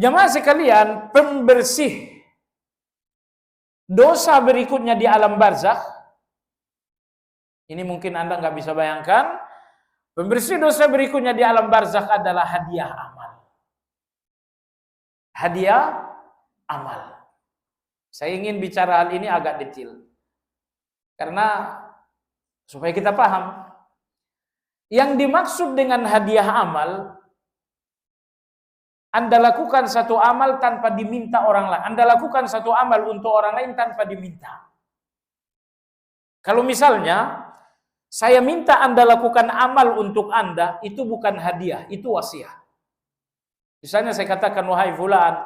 Jamaah sekalian, pembersih dosa berikutnya di alam barzakh, ini mungkin Anda nggak bisa bayangkan. Pembersih dosa berikutnya di alam barzakh adalah hadiah amal. Hadiah amal. Saya ingin bicara hal ini agak detail, karena supaya kita paham. Yang dimaksud dengan hadiah amal, Anda lakukan satu amal tanpa diminta orang lain. Anda lakukan satu amal untuk orang lain tanpa diminta. Kalau misalnya saya minta Anda lakukan amal untuk Anda, itu bukan hadiah, itu wasiat. Misalnya saya katakan, wahai fulan,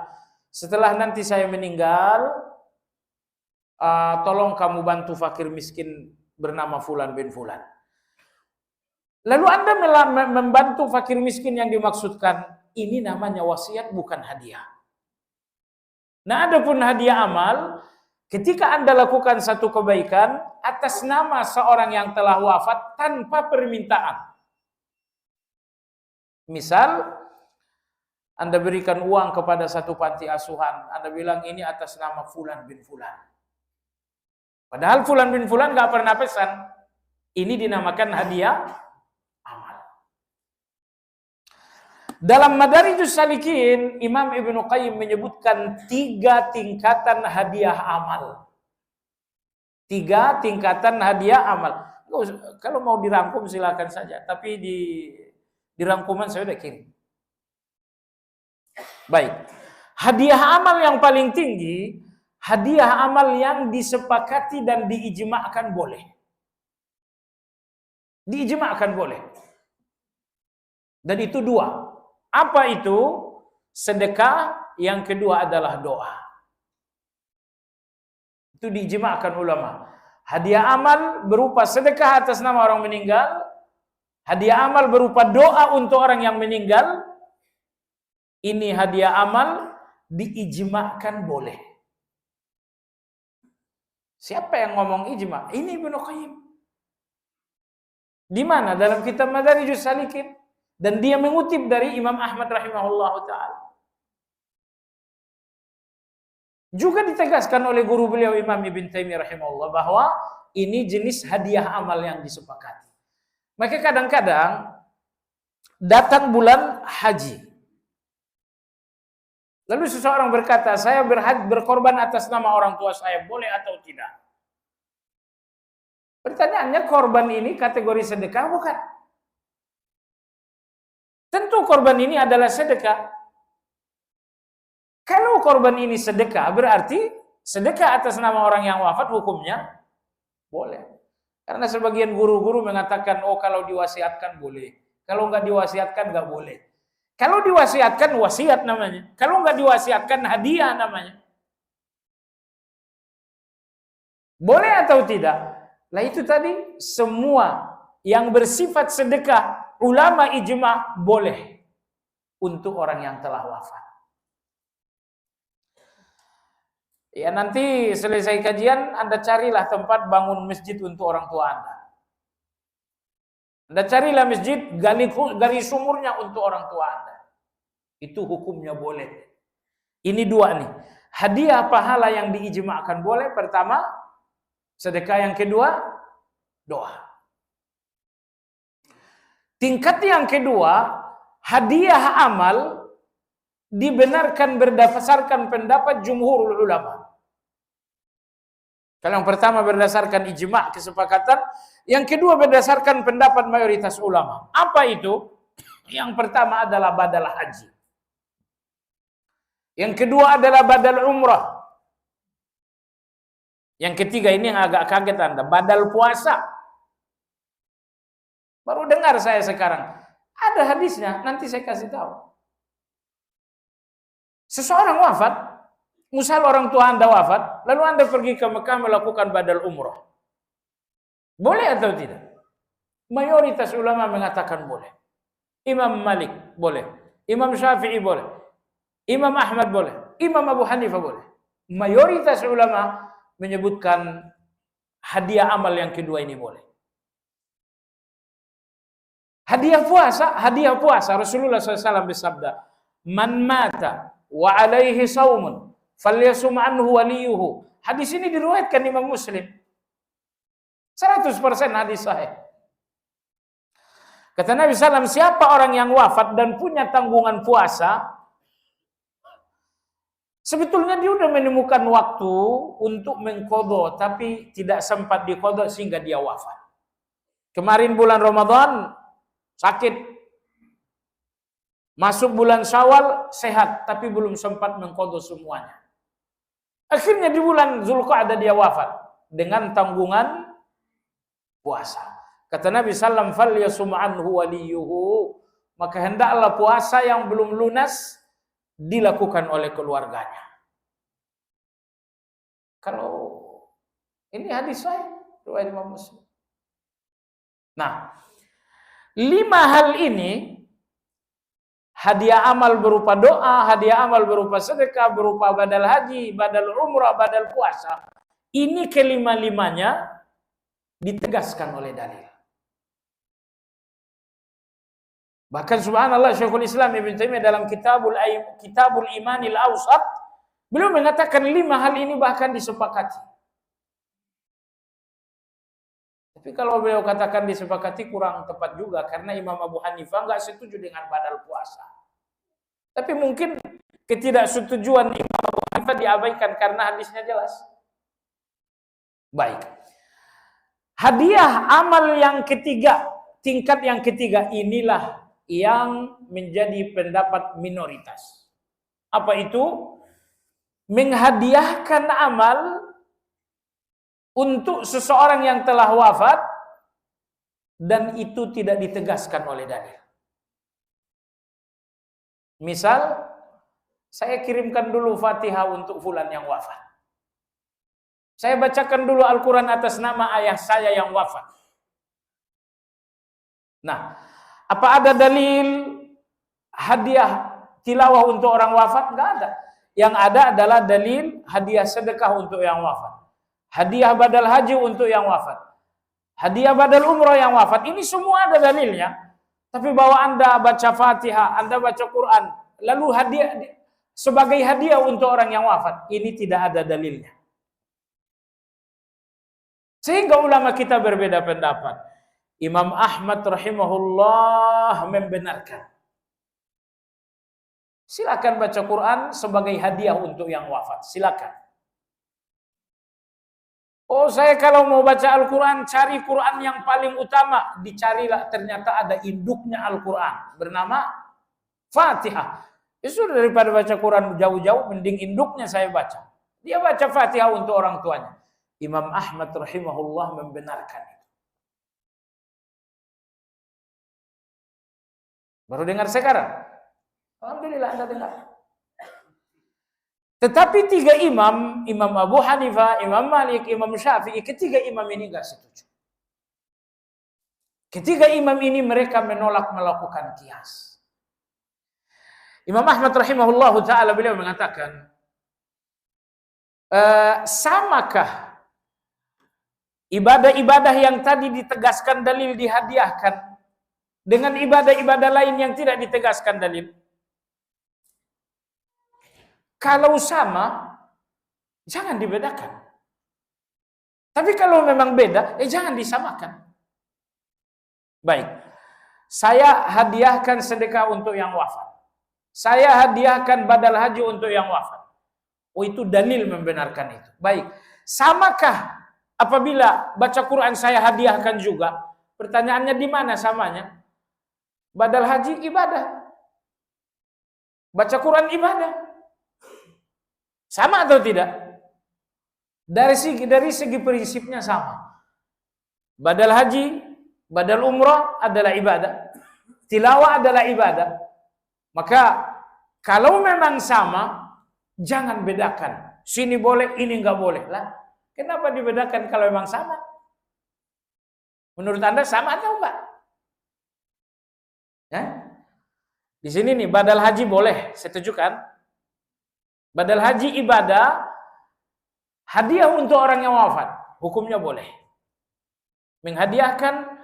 setelah nanti saya meninggal, tolong kamu bantu fakir miskin bernama fulan bin fulan. Lalu Anda membantu fakir miskin yang dimaksudkan, ini namanya wasiat, bukan hadiah. Nah, adapun hadiah amal, ketika Anda lakukan satu kebaikan atas nama seorang yang telah wafat tanpa permintaan. Misal, Anda berikan uang kepada satu panti asuhan, Anda bilang ini atas nama fulan bin fulan. Padahal fulan bin fulan nggak pernah pesan. Ini dinamakan hadiah amal. Dalam Madarijus Salikin, Imam Ibnu Qayyim menyebutkan 3 tingkatan hadiah amal. 3 tingkatan hadiah amal. Kalau mau dirangkum silakan saja, tapi di rangkuman saya udah kirim. Baik. Hadiah amal yang paling tinggi, hadiah amal yang disepakati dan diijma'kan boleh. Diijma'kan boleh. Dan itu 2. Apa itu? Sedekah, yang kedua adalah doa. Itu diijma'kan ulama. Hadiah amal berupa sedekah atas nama orang meninggal, hadiah amal berupa doa untuk orang yang meninggal. Ini hadiah amal diijma'kan boleh. Siapa yang ngomong ijma'? Ini Ibnu Qayyim. Di mana? Dalam kitab Madarijus Salikin. Dan dia mengutip dari Imam Ahmad rahimahullahu ta'ala. Juga ditegaskan oleh guru beliau Imam Ibn Taimiyah rahimahullah bahwa ini jenis hadiah amal yang disepakati. Maka kadang-kadang datang bulan haji. Lalu seseorang berkata, saya berkorban atas nama orang tua saya, boleh atau tidak? Pertanyaannya, korban ini kategori sedekah bukan? Tentu korban ini adalah sedekah. Kalau korban ini sedekah, berarti sedekah atas nama orang yang wafat hukumnya boleh. Karena sebagian guru-guru mengatakan, oh kalau diwasiatkan boleh. Kalau nggak diwasiatkan nggak boleh. Kalau diwasiatkan wasiat namanya. Kalau nggak diwasiatkan hadiah namanya. Boleh atau tidak? Nah itu tadi semua yang bersifat sedekah ulama ijma' boleh untuk orang yang telah wafat. Ya nanti selesai kajian Anda carilah tempat bangun masjid untuk orang tua Anda. Anda carilah masjid, gali sumurnya untuk orang tua Anda. Itu hukumnya boleh. Ini 2 nih. Hadiah pahala yang diijma'kan boleh. Pertama, sedekah. Yang kedua, doa. Tingkat yang kedua, hadiah amal dibenarkan berdasarkan pendapat jumhurul ulama. Kalau yang pertama berdasarkan ijma' kesepakatan, yang kedua berdasarkan pendapat mayoritas ulama. Apa itu? Yang pertama adalah badal haji. Yang kedua adalah badal umrah. Yang ketiga ini yang agak kaget Anda, badal puasa. Baru dengar saya sekarang. Ada hadisnya, nanti saya kasih tahu. Seseorang wafat, misal orang tua Anda wafat, lalu Anda pergi ke Mekah melakukan badal umrah. Boleh atau tidak? Mayoritas ulama mengatakan boleh. Imam Malik boleh. Imam Syafi'i boleh. Imam Ahmad boleh. Imam Abu Hanifah boleh. Mayoritas ulama menyebutkan hadiah amal yang kedua ini boleh. Hadiah puasa Rasulullah SAW bersabda, man mata wa alaihi saumun falyasum anhu waliyuhu. Hadis ini diriwayatkan Imam Muslim. 100% hadis sahih. Kata Nabi SAW, siapa orang yang wafat dan punya tanggungan puasa, sebetulnya dia sudah menemukan waktu untuk mengqadha, tapi tidak sempat diqadha sehingga dia wafat. Kemarin bulan Ramadan sakit, masuk bulan Syawal sehat, tapi belum sempat mengqadha semuanya. Akhirnya di bulan Zulqa'dah dia wafat dengan tanggungan puasa. Kata Nabi sallam, falyasum anhu waliyuhu, maka hendaklah puasa yang belum lunas dilakukan oleh keluarganya. Kalau ini hadis sahih riwayat Imam Muslim. Nah, 5 hal ini, hadiah amal berupa doa, hadiah amal berupa sedekah, berupa badal haji, badal umrah, badal puasa, ini kelima-limanya ditegaskan oleh dalil. Bahkan subhanallah, Syekhul Islam Ibn Taimiyah dalam Kitabul Imanil Awsat, beliau mengatakan 5 hal ini bahkan disepakati. Tapi kalau beliau katakan disepakati kurang tepat juga, karena Imam Abu Hanifah nggak setuju dengan badal puasa. Tapi mungkin ketidaksetujuan Imam Abu Hanifah diabaikan karena hadisnya jelas. Baik. Hadiah amal yang ketiga, tingkat yang ketiga, inilah yang menjadi pendapat minoritas. Apa itu? Menghadiahkan amal untuk seseorang yang telah wafat dan itu tidak ditegaskan oleh dalil. Misal, saya kirimkan dulu Fatihah untuk fulan yang wafat. Saya bacakan dulu Al-Quran atas nama ayah saya yang wafat. Nah, apa ada dalil hadiah tilawah untuk orang wafat? Enggak ada. Yang ada adalah dalil hadiah sedekah untuk yang wafat, hadiah badal haji untuk yang wafat, hadiah badal umrah yang wafat. Ini semua ada dalilnya. Tapi bahwa Anda baca Fatihah, Anda baca Quran, lalu hadiah sebagai hadiah untuk orang yang wafat, ini tidak ada dalilnya. Sehingga ulama kita berbeda pendapat. Imam Ahmad rahimahullah membenarkan. Silakan baca Quran sebagai hadiah untuk yang wafat. Silakan. Oh, saya kalau mau baca Al-Quran, cari Quran yang paling utama. Dicarilah, ternyata ada induknya Al-Quran bernama Fatihah. Sudah, daripada baca Quran jauh-jauh, mending induknya saya baca. Dia baca Fatihah untuk orang tuanya. Imam Ahmad rahimahullah membenarkan. Baru dengar sekarang? Alhamdulillah Anda dengar. Tetapi 3 imam, Imam Abu Hanifah, Imam Malik, Imam Syafi'i, ketiga imam ini enggak setuju. Ketiga imam ini mereka menolak melakukan qiyas. Imam Ahmad rahimahullahu ta'ala beliau mengatakan, samakah ibadah-ibadah yang tadi ditegaskan dalil dihadiahkan dengan ibadah-ibadah lain yang tidak ditegaskan dalil? Kalau sama, jangan dibedakan. Tapi kalau memang beda, jangan disamakan. Baik, saya hadiahkan sedekah untuk yang wafat. Saya hadiahkan badal haji untuk yang wafat. Oh, itu dalil membenarkan itu. Baik, samakah apabila baca Quran saya hadiahkan juga? Pertanyaannya di mana samanya? Badal haji ibadah, baca Quran ibadah. Sama atau tidak? Dari segi prinsipnya sama. Badal haji, badal umrah adalah ibadah. Tilawah adalah ibadah. Maka kalau memang sama, jangan bedakan. Sini boleh, ini enggak boleh. Lah, kenapa dibedakan kalau memang sama? Menurut Anda sama atau enggak? Di sini nih, badal haji boleh, setuju kan? Badal haji ibadah, hadiah untuk orang yang wafat, hukumnya boleh. Menghadiahkan,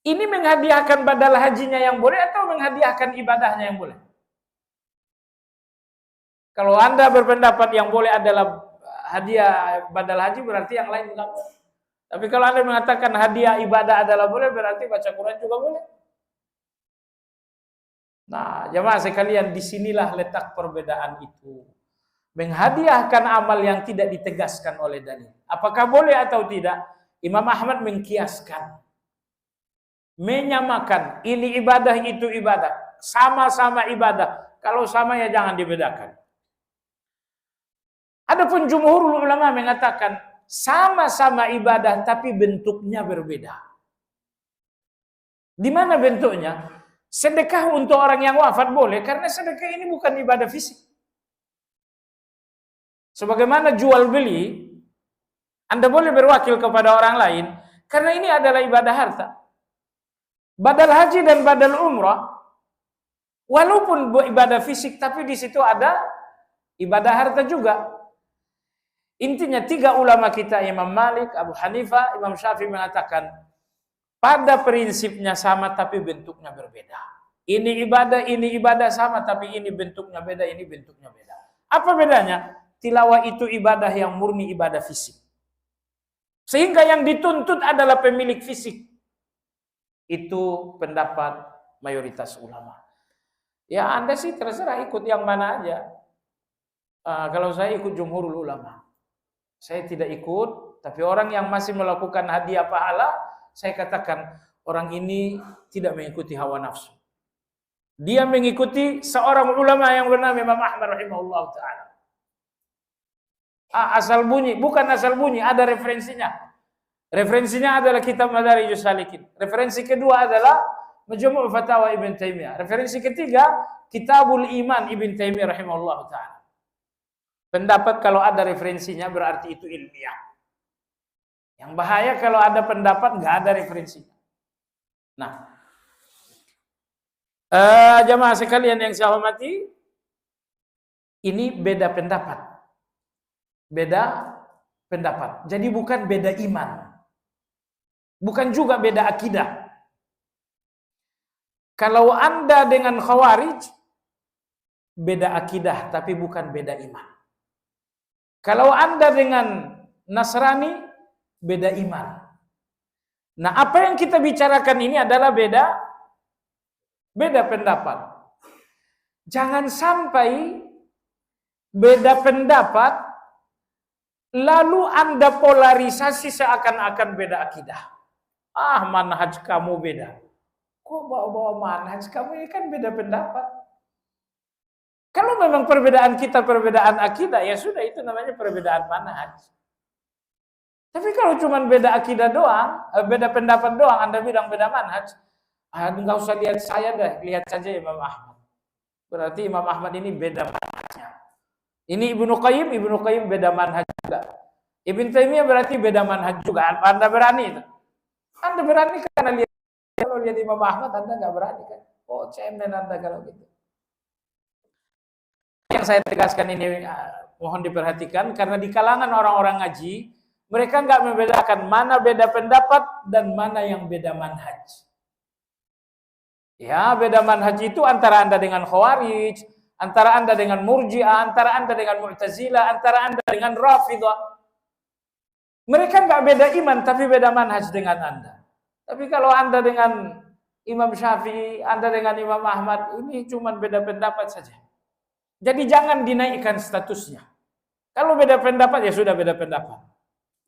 ini menghadiahkan badal hajinya yang boleh atau menghadiahkan ibadahnya yang boleh? Kalau Anda berpendapat yang boleh adalah hadiah badal haji, berarti yang lain enggak boleh. Tapi kalau Anda mengatakan hadiah ibadah adalah boleh, berarti baca Quran juga boleh. Nah, jemaah sekalian, disinilah letak perbedaan itu. Menghadiahkan amal yang tidak ditegaskan oleh dalil. Apakah boleh atau tidak? Imam Ahmad mengkiaskan. Menyamakan. Ini ibadah, itu ibadah. Sama-sama ibadah. Kalau sama ya jangan dibedakan. Adapun jumhur ulama mengatakan sama-sama ibadah tapi bentuknya berbeda. Di mana bentuknya? Sedekah untuk orang yang wafat boleh, karena sedekah ini bukan ibadah fisik. Sebagaimana jual beli, Anda boleh berwakil kepada orang lain, karena ini adalah ibadah harta. Badal haji dan badal umrah, walaupun ibadah fisik, tapi di situ ada ibadah harta juga. Intinya 3 ulama kita, Imam Malik, Abu Hanifah, Imam Syafi'i mengatakan, pada prinsipnya sama tapi bentuknya berbeda. Ini ibadah sama tapi ini bentuknya beda, ini bentuknya beda. Apa bedanya? Tilawah itu ibadah yang murni ibadah fisik. Sehingga yang dituntut adalah pemilik fisik. Itu pendapat mayoritas ulama. Ya Anda sih terserah ikut yang mana aja. Kalau saya ikut jumhurul ulama. Saya tidak ikut, tapi orang yang masih melakukan hadiah pahala, saya katakan orang ini tidak mengikuti hawa nafsu. Dia mengikuti seorang ulama yang bernama Imam Ahmad rahimahullah ta'ala. Asal bunyi, bukan asal bunyi, ada referensinya. Referensinya adalah kitab Madarijus Salikin. Referensi kedua adalah Majmu' Fatawa Ibn Taimiyah. Referensi ketiga, Kitabul Iman Ibn Taimiyah rahimahullah ta'ala. Pendapat kalau ada referensinya berarti itu ilmiah. Yang bahaya kalau ada pendapat nggak ada referensinya. Nah, jamaah sekalian yang saya hormati, ini beda pendapat. Beda pendapat. Jadi bukan beda iman. Bukan juga beda akidah. Kalau Anda dengan Khawarij, beda akidah tapi bukan beda iman. Kalau Anda dengan Nasrani, beda iman. Nah, apa yang kita bicarakan ini adalah beda pendapat. Jangan sampai beda pendapat, lalu Anda polarisasi seakan-akan beda akidah. Manhaj kamu beda. Kok bawa-bawa manhaj kamu, ini kan beda pendapat. Kalau memang perbedaan kita perbedaan akidah, ya sudah, itu namanya perbedaan manhaj. Tapi kalau cuma beda akidah doang, beda pendapat doang, Anda bilang beda manhaj, nggak usah lihat saya deh, lihat saja Imam Ahmad. Berarti Imam Ahmad ini beda manhajnya. Ini Ibnu Qayyim beda manhaj juga. Ibn Taimiyah berarti beda manhaj juga. Anda berani itu? Anda berani karena lihat, kalau lihat Imam Ahmad, Anda nggak berani kan? Oh, cemen Anda kalau gitu. Yang saya tegaskan ini mohon diperhatikan, karena di kalangan orang-orang ngaji mereka nggak membedakan mana beda pendapat dan mana yang beda manhaj. Ya, beda manhaj itu antara Anda dengan Khawarij, antara Anda dengan Murji'ah, antara Anda dengan Mu'tazilah, antara Anda dengan Rafidhah. Mereka nggak beda iman tapi beda manhaj dengan Anda. Tapi kalau Anda dengan Imam Syafi'i, Anda dengan Imam Ahmad, ini cuma beda pendapat saja. Jadi jangan dinaikkan statusnya. Kalau beda pendapat, ya sudah beda pendapat.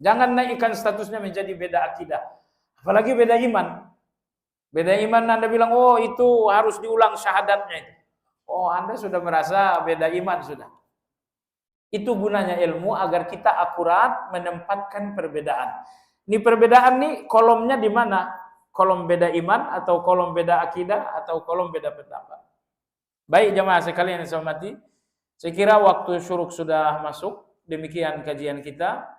Jangan naikkan statusnya menjadi beda akidah. Apalagi beda iman. Beda iman Anda bilang, oh itu harus diulang syahadatnya. Oh, Anda sudah merasa beda iman sudah. Itu gunanya ilmu agar kita akurat menempatkan perbedaan. Ini perbedaan nih kolomnya di mana? Kolom beda iman atau kolom beda akidah atau kolom beda pendapat. Baik jemaah sekalian yang saya hormati, saya kira waktu syuruk sudah masuk. Demikian kajian kita.